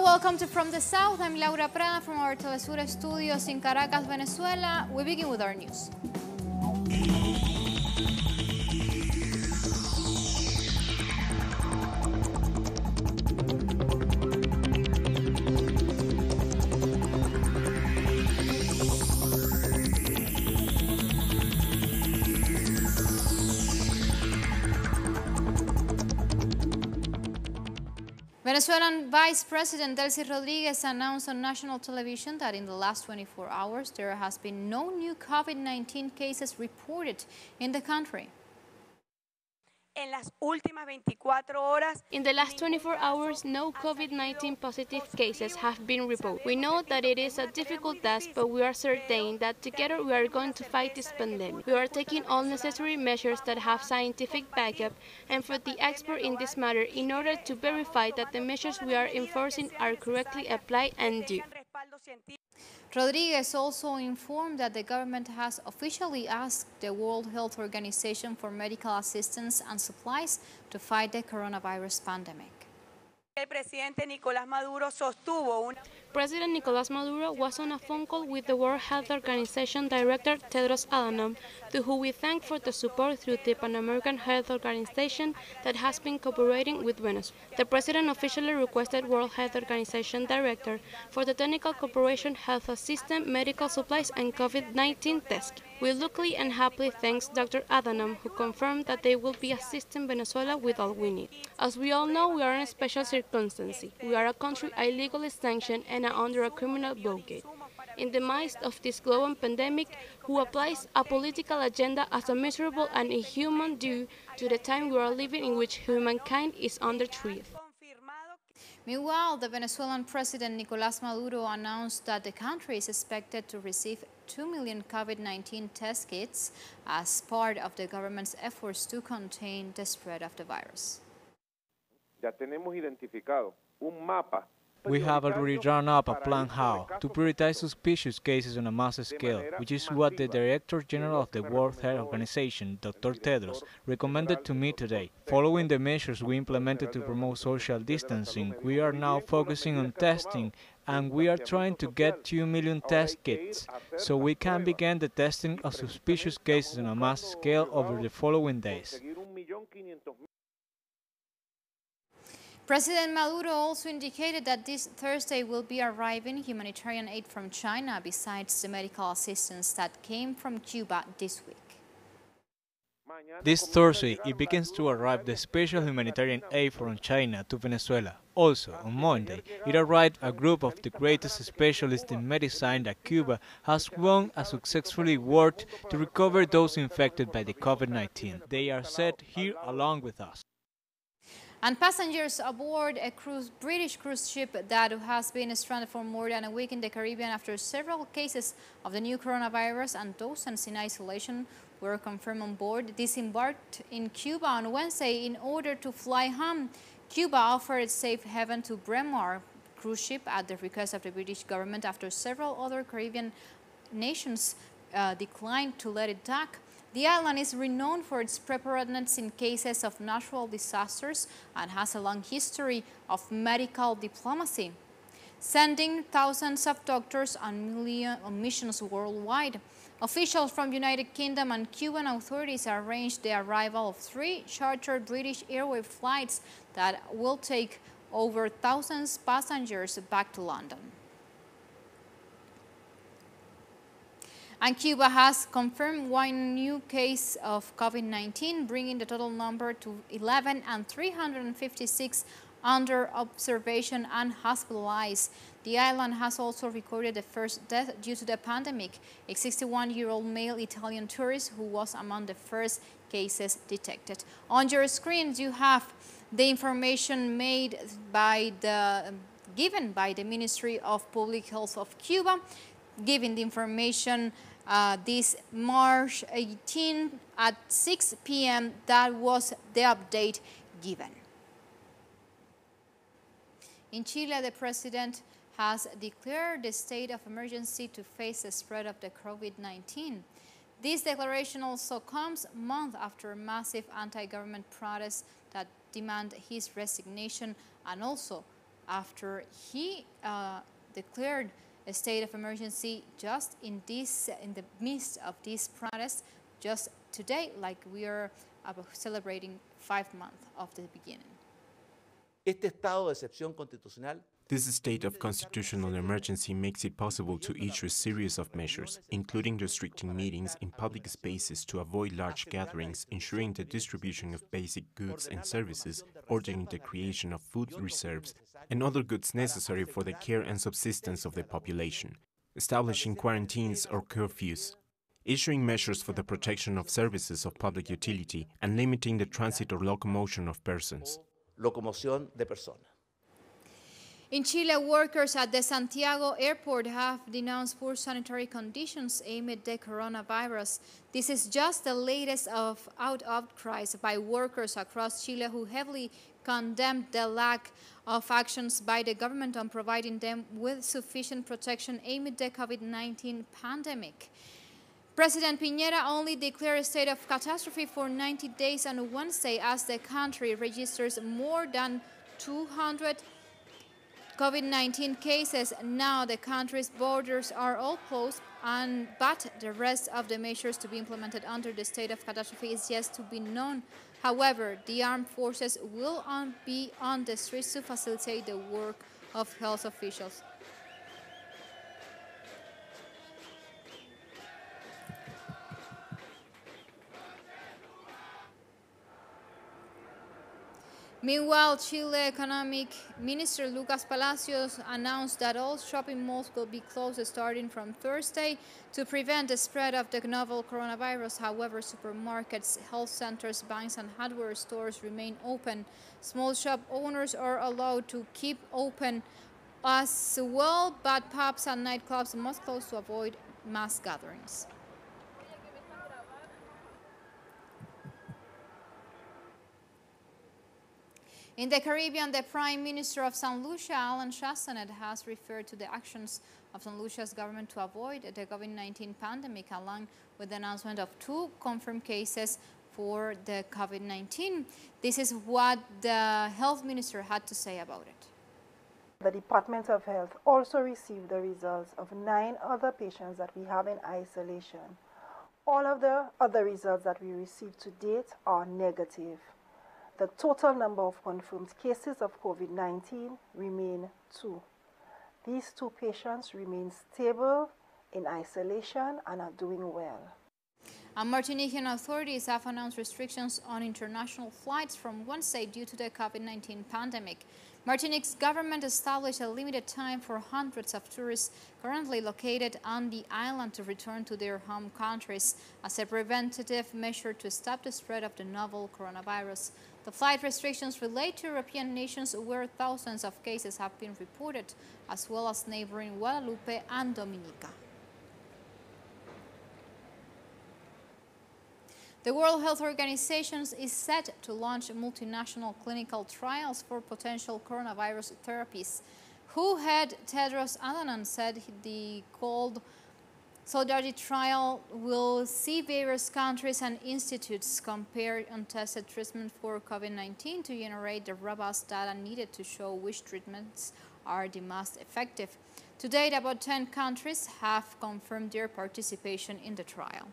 welcome to From the South. I'm Laura Prada from our Telesur studios in Caracas, Venezuela. We begin with our news. Venezuelan Vice President Delcy Rodriguez announced on national television that in the last 24 hours there has been no new COVID-19 cases reported in the country. In the last 24 hours, no COVID-19 positive cases have been reported. We know that it is a difficult task, but we are certain that together we are going to fight this pandemic. We are taking all necessary measures that have scientific backup and for the expert in this matter in order to verify that the measures we are enforcing are correctly applied and due. Rodriguez also informed that the government has officially asked the World Health Organization for medical assistance and supplies to fight the coronavirus pandemic. President Nicolás Maduro was on a phone call with the World Health Organization Director Tedros Adhanom, to whom we thank for the support through the Pan-American Health Organization that has been cooperating with Venezuela. The President officially requested World Health Organization Director for the technical cooperation, health assistance, medical supplies, and COVID-19 testing. We luckily and happily thank Dr. Adhanom, who confirmed that they will be assisting Venezuela with all we need. As we all know, we are in a special circumstance. We are a country illegally sanctioned and are under a criminal blockade. In the midst of this global pandemic, who applies a political agenda as a miserable and inhuman due to the time we are living in which humankind is under threat. Meanwhile, the Venezuelan President Nicolás Maduro announced that the country is expected to receive 2 million COVID-19 test kits as part of the government's efforts to contain the spread of the virus. We have already drawn up a plan how to prioritize suspicious cases on a mass scale, which is what the Director General of the World Health Organization, Dr. Tedros, recommended to me today. Following the measures we implemented to promote social distancing, we are now focusing on testing, and we are trying to get 2 million test kits, so we can begin the testing of suspicious cases on a mass scale over the following days. President Maduro also indicated that this Thursday will be arriving humanitarian aid from China besides the medical assistance that came from Cuba this week. This Thursday, it begins to arrive the special humanitarian aid from China to Venezuela. Also, on Monday, it arrived a group of the greatest specialists in medicine that Cuba has won and successfully worked to recover those infected by the COVID-19. They are set here along with us. And passengers aboard a British cruise ship that has been stranded for more than a week in the Caribbean after several cases of the new coronavirus and dozens in isolation were confirmed on board, disembarked in Cuba on Wednesday in order to fly home. Cuba offered safe haven to Bremer cruise ship at the request of the British government after several other Caribbean nations declined to let it dock. The island is renowned for its preparedness in cases of natural disasters and has a long history of medical diplomacy, sending thousands of doctors on missions worldwide. Officials from United Kingdom and Cuban authorities arranged the arrival of 3 chartered British Airways flights that will take over 1,000 passengers back to London. And Cuba has confirmed 1 new case of COVID-19, bringing the total number to 11 and 356 under observation and hospitalized. The island has also recorded the first death due to the pandemic, a 61-year-old male Italian tourist who was among the first cases detected. On your screens, you have the information given by the Ministry of Public Health of Cuba, giving the information this March 18 at 6 p.m. That was the update given. In Chile, the president has declared the state of emergency to face the spread of the COVID-19. This declaration also comes a month after massive anti-government protests that demand his resignation and also after he declared a state of emergency just in the midst of these protests just today, like we are celebrating 5 months of the beginning. This state of constitutional emergency makes it possible to issue a series of measures, including restricting meetings in public spaces to avoid large gatherings, ensuring the distribution of basic goods and services, ordering the creation of food reserves, and other goods necessary for the care and subsistence of the population, establishing quarantines or curfews, issuing measures for the protection of services of public utility, and limiting the transit or locomotion of persons. In Chile, workers at the Santiago airport have denounced poor sanitary conditions amid the coronavirus. This is just the latest of outcries by workers across Chile who heavily condemned the lack of actions by the government on providing them with sufficient protection amid the COVID-19 pandemic. President Piñera only declared a state of catastrophe for 90 days on Wednesday as the country registers more than 200 COVID-19 cases. Now the country's borders are all closed, but the rest of the measures to be implemented under the state of catastrophe is yet to be known. However, the armed forces will be on the streets to facilitate the work of health officials. Meanwhile, Chile Economic Minister Lucas Palacios announced that all shopping malls will be closed starting from Thursday to prevent the spread of the novel coronavirus. However, supermarkets, health centers, banks, and hardware stores remain open. Small shop owners are allowed to keep open as well, but pubs and nightclubs must close to avoid mass gatherings. In the Caribbean, the Prime Minister of St. Lucia, Alan Chastanet, has referred to the actions of St. Lucia's government to avoid the COVID-19 pandemic, along with the announcement of 2 confirmed cases for the COVID-19. This is what the Health Minister had to say about it. The Department of Health also received the results of 9 other patients that we have in isolation. All of the other results that we received to date are negative. The total number of confirmed cases of COVID-19 remain 2. These 2 patients remain stable in isolation and are doing well. And Martinican authorities have announced restrictions on international flights from Wednesday due to the COVID-19 pandemic. Martinique's government established a limited time for hundreds of tourists currently located on the island to return to their home countries as a preventative measure to stop the spread of the novel coronavirus. The flight restrictions relate to European nations where thousands of cases have been reported, as well as neighboring Guadalupe and Dominica. The World Health Organization is set to launch multinational clinical trials for potential coronavirus therapies. WHO head Tedros Adhanom said the called Solidarity trial will see various countries and institutes compare untested treatment for COVID-19 to generate the robust data needed to show which treatments are the most effective. To date, about 10 countries have confirmed their participation in the trial.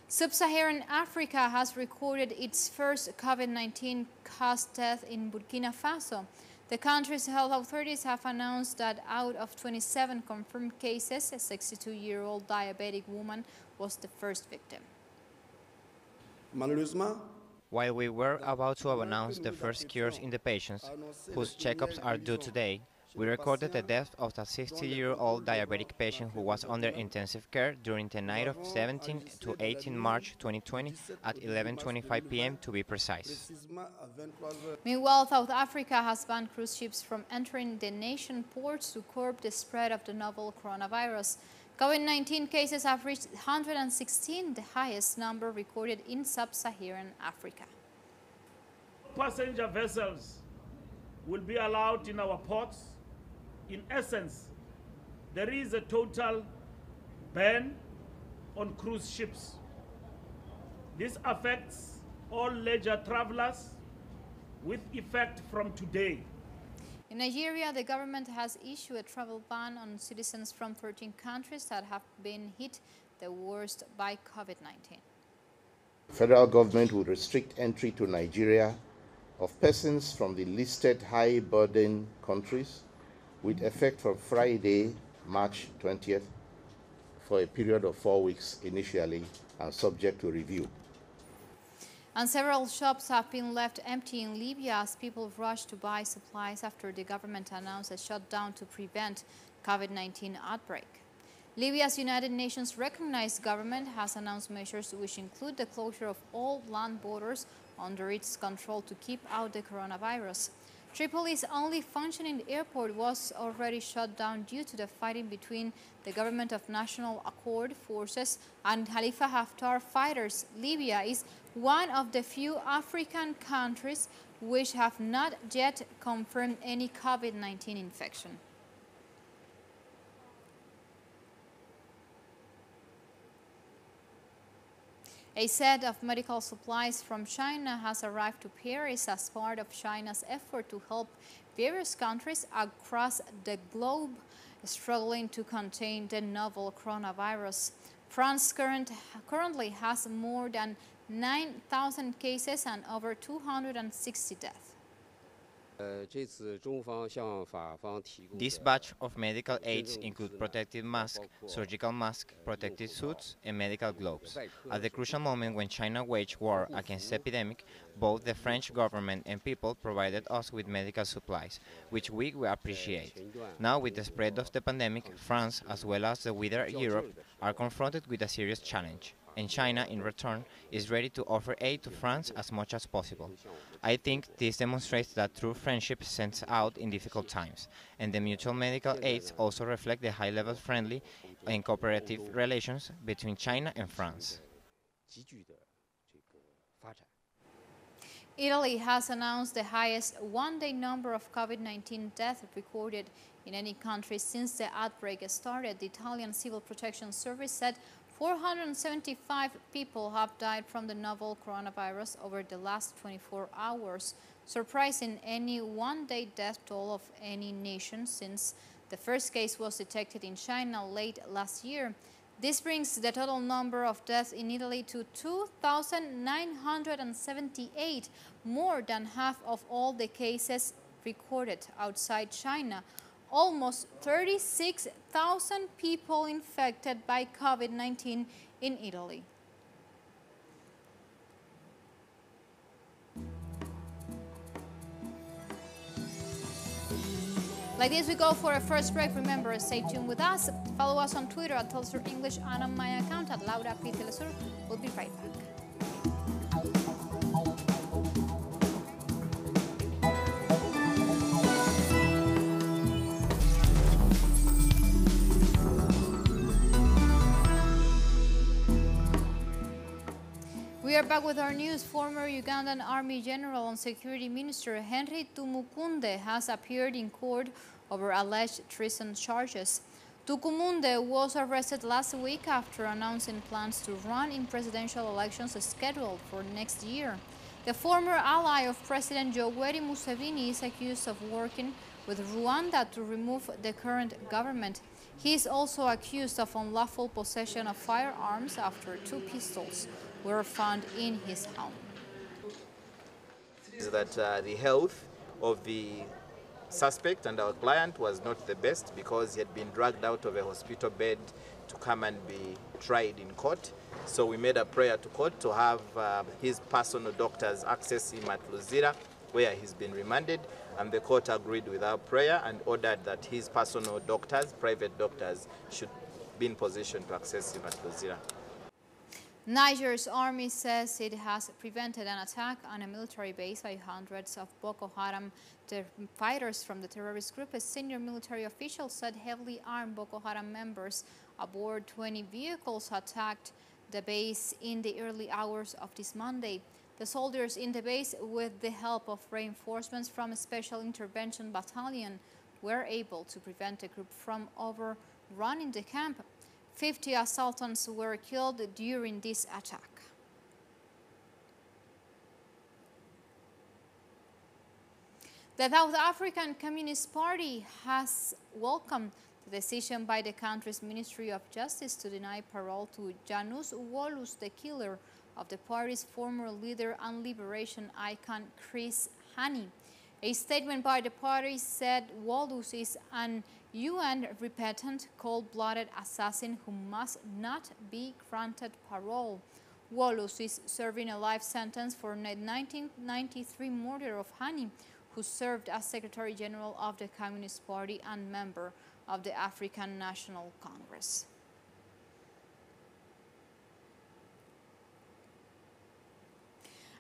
Sub-Saharan Africa has recorded its first COVID-19 case death in Burkina Faso. The country's health authorities have announced that out of 27 confirmed cases, a 62-year-old diabetic woman was the first victim. While we were about to announce the first cures in the patients, whose checkups are due today, we recorded the death of a 60-year-old diabetic patient who was under intensive care during the night of 17 to 18 March 2020 at 11:25 p.m. to be precise. Meanwhile, South Africa has banned cruise ships from entering the nation ports to curb the spread of the novel coronavirus. COVID-19 cases have reached 116, the highest number recorded in sub-Saharan Africa. Passenger vessels will be allowed in our ports. In essence, there is a total ban on cruise ships. This affects all leisure travelers with effect from today. In Nigeria, the government has issued a travel ban on citizens from 13 countries that have been hit the worst by COVID-19. Federal government will restrict entry to Nigeria of persons from the listed high-burden countries with effect from Friday, March 20th, for a period of 4 weeks initially and subject to review. And several shops have been left empty in Libya as people rush to buy supplies after the government announced a shutdown to prevent COVID-19 outbreak. Libya's United Nations recognized government has announced measures which include the closure of all land borders under its control to keep out the coronavirus. Tripoli's only functioning airport was already shut down due to the fighting between the Government of National Accord forces and Khalifa Haftar fighters. Libya is one of the few African countries which have not yet confirmed any COVID-19 infection. A set of medical supplies from China has arrived to Paris as part of China's effort to help various countries across the globe struggling to contain the novel coronavirus. France currently has more than 9,000 cases and over 260 deaths. This batch of medical aids include protective masks, surgical masks, protective suits, and medical gloves. At the crucial moment when China waged war against the epidemic, both the French government and people provided us with medical supplies, which we appreciate. Now, with the spread of the pandemic, France, as well as the wider Europe, are confronted with a serious challenge. And China, in return, is ready to offer aid to France as much as possible. I think this demonstrates that true friendship stands out in difficult times, and the mutual medical aids also reflect the high-level friendly and cooperative relations between China and France. Italy has announced the highest one-day number of COVID-19 deaths recorded in any country since the outbreak started. The Italian Civil Protection Service said 475 people have died from the novel coronavirus over the last 24 hours, surpassing any one-day death toll of any nation since the first case was detected in China late last year. This brings the total number of deaths in Italy to 2,978, more than half of all the cases recorded outside China. Almost 36,000 people infected by COVID-19 in Italy. Like this, we go for a first break. Remember, stay tuned with us. Follow us on Twitter at Telesur English and on my account at Laura P. Telesur. We'll be right back. We are back with our news. Former Ugandan Army General and Security Minister Henry Tumukunde has appeared in court over alleged treason charges. Tumukunde was arrested last week after announcing plans to run in presidential elections scheduled for next year. The former ally of President Yoweri Museveni is accused of working with Rwanda to remove the current government. He is also accused of unlawful possession of firearms after 2 pistols were found in his home. Is that the health of the suspect and our client was not the best because he had been dragged out of a hospital bed to come and be tried in court. So we made a prayer to court to have his personal doctors access him at Luzira, where he's been remanded, and the court agreed with our prayer and ordered that his personal doctors, private doctors, should be in position to access him at Luzira. Niger's army says it has prevented an attack on a military base by hundreds of Boko Haram fighters from the terrorist group. A senior military official said heavily armed Boko Haram members aboard 20 vehicles attacked the base in the early hours of this Monday. The soldiers in the base, with the help of reinforcements from a special intervention battalion, were able to prevent the group from overrunning the camp. 50 assailants were killed during this attack. The South African Communist Party has welcomed the decision by the country's Ministry of Justice to deny parole to Janus Wolus, the killer of the party's former leader and liberation icon Chris Hani. A statement by the party said Wolus is an UN repentant, cold-blooded assassin who must not be granted parole. Wolus is serving a life sentence for the 1993 murder of Hani, who served as Secretary General of the Communist Party and member of the African National Congress.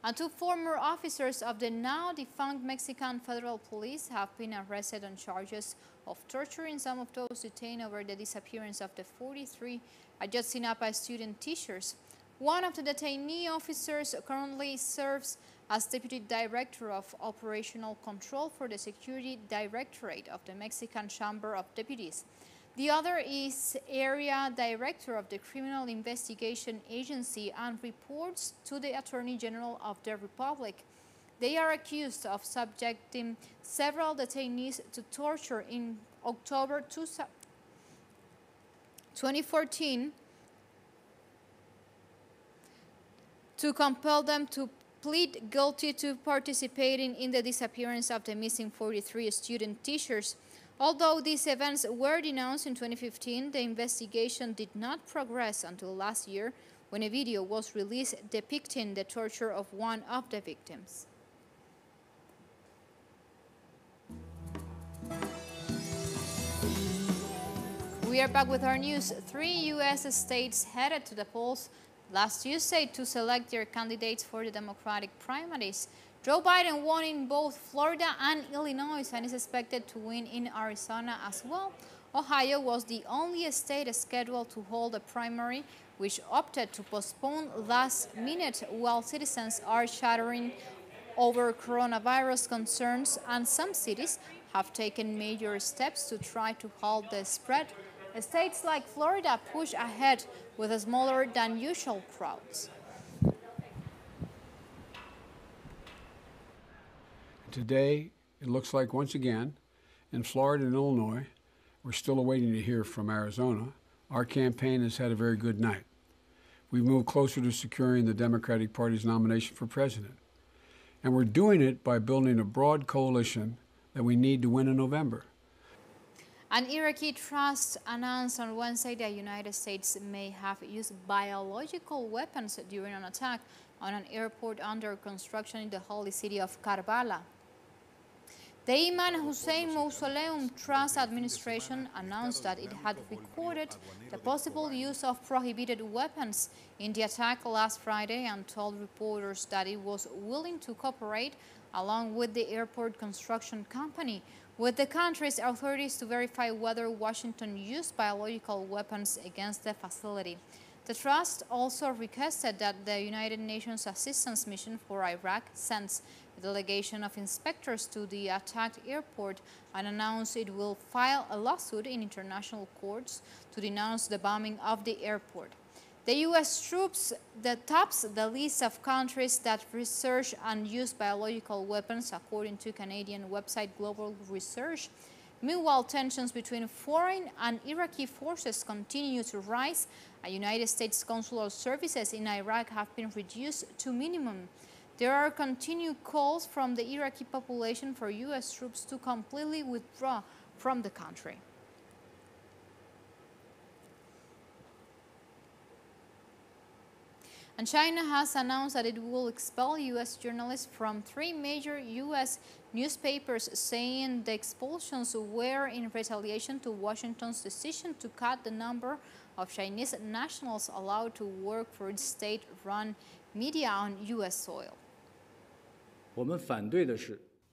And two former officers of the now defunct Mexican Federal Police have been arrested on charges of torturing some of those detained over the disappearance of the 43 Ayotzinapa student teachers. One of the detainee officers currently serves as Deputy Director of Operational Control for the Security Directorate of the Mexican Chamber of Deputies. The other is Area Director of the Criminal Investigation Agency and reports to the Attorney General of the Republic. They are accused of subjecting several detainees to torture in October 2014 to compel them to plead guilty to participating in the disappearance of the missing 43 student teachers. Although these events were denounced in 2015, the investigation did not progress until last year when a video was released depicting the torture of one of the victims. We are back with our news. 3 U.S. states headed to the polls last Tuesday to select their candidates for the Democratic primaries. Joe Biden won in both Florida and Illinois and is expected to win in Arizona as well. Ohio was the only state scheduled to hold a primary, which opted to postpone last minute while citizens are shuddering over coronavirus concerns, and some cities have taken major steps to try to halt the spread. States like Florida push ahead with smaller than usual crowds. Today, it looks like once again, in Florida and Illinois, we're still awaiting to hear from Arizona. Our campaign has had a very good night. We've moved closer to securing the Democratic Party's nomination for president. And we're doing it by building a broad coalition that we need to win in November. An Iraqi trust announced on Wednesday that the United States may have used biological weapons during an attack on an airport under construction in the holy city of Karbala. The Imam Hussein Mausoleum Trust Administration announced that it had recorded the possible use of prohibited weapons in the attack last Friday and told reporters that it was willing to cooperate along with the airport construction company with the country's authorities to verify whether Washington used biological weapons against the facility. The trust also requested that the United Nations Assistance Mission for Iraq sends a delegation of inspectors to the attacked airport and announced it will file a lawsuit in international courts to denounce the bombing of the airport. The U.S. troops tops the list of countries that research and use biological weapons, according to Canadian website Global Research. Meanwhile, tensions between foreign and Iraqi forces continue to rise. United States consular services in Iraq have been reduced to minimum. There are continued calls from the Iraqi population for U.S. troops to completely withdraw from the country. And China has announced that it will expel U.S. journalists from 3 major U.S. newspapers, saying the expulsions were in retaliation to Washington's decision to cut the number of Chinese nationals allowed to work for its state-run media on U.S. soil.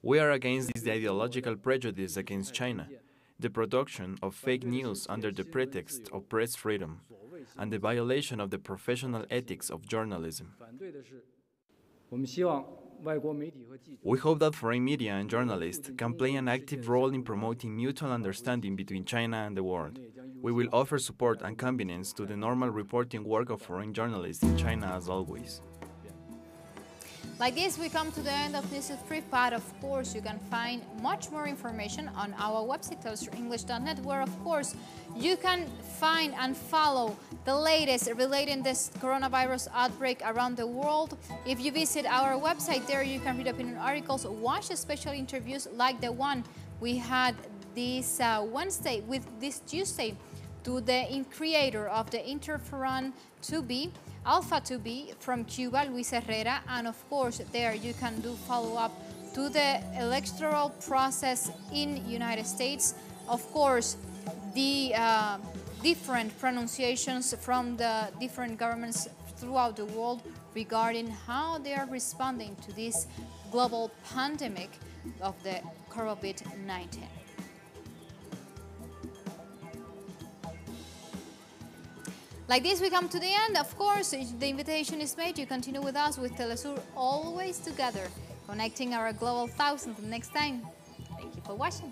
We are against this ideological prejudice against China, the production of fake news under the pretext of press freedom, and the violation of the professional ethics of journalism. We hope that foreign media and journalists can play an active role in promoting mutual understanding between China and the world. We will offer support and convenience to the normal reporting work of foreign journalists in China as always. Like this, we come to the end of this free part. Of course, you can find much more information on our website, telesturenglish.net, where, of course, you can find and follow the latest relating this coronavirus outbreak around the world. If you visit our website, there you can read opinion articles, watch special interviews like the one we had this Tuesday to the creator of the interferon 2B, Alpha 2B from Cuba, Luis Herrera, and of course there you can do follow-up to the electoral process in United States. Of course, the different pronunciations from the different governments throughout the world regarding how they are responding to this global pandemic of the COVID-19. Like this, we come to the end. Of course, the invitation is made. You continue with us with Telesur, always together, connecting our global thousands. Next time, thank you for watching.